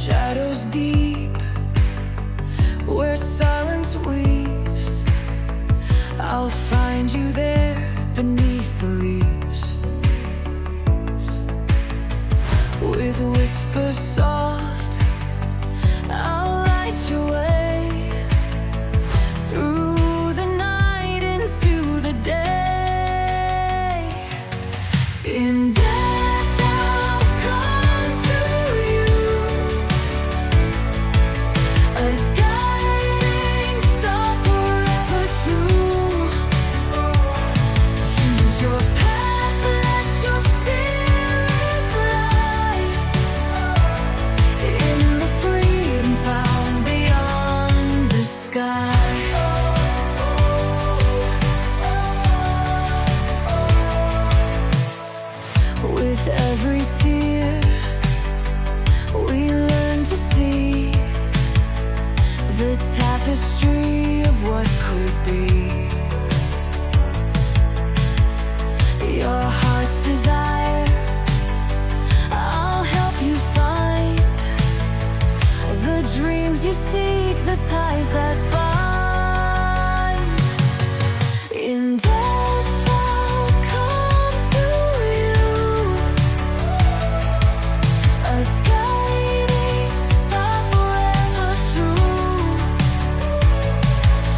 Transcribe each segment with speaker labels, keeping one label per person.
Speaker 1: shadows deep, where silence weaves, I'll find you there beneath the leaves. With whispers soft, I'll light your way through the night into the day. In death I'll come to you, a guiding star forever true. Choose your path, let your spirit fly in the freedom found beyond the sky. With every tear, we learn to see the tapestry of what could be. Your heart's desire, I'll help you find the dreams you seek, the ties that bind. In death I'll come to you, a guiding star forever true.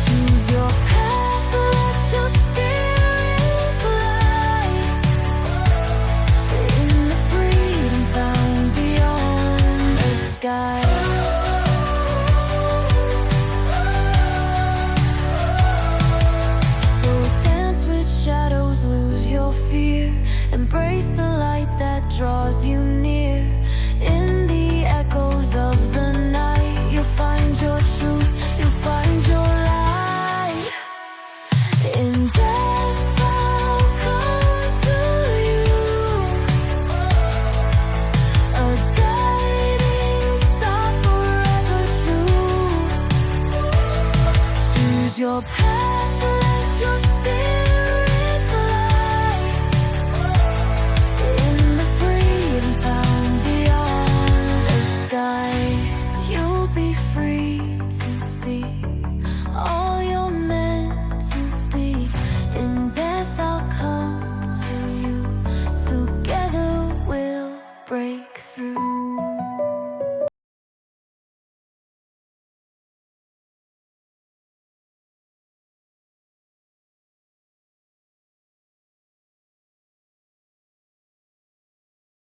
Speaker 1: Choose your path, let your spirit fly in the freedom found beyond the sky.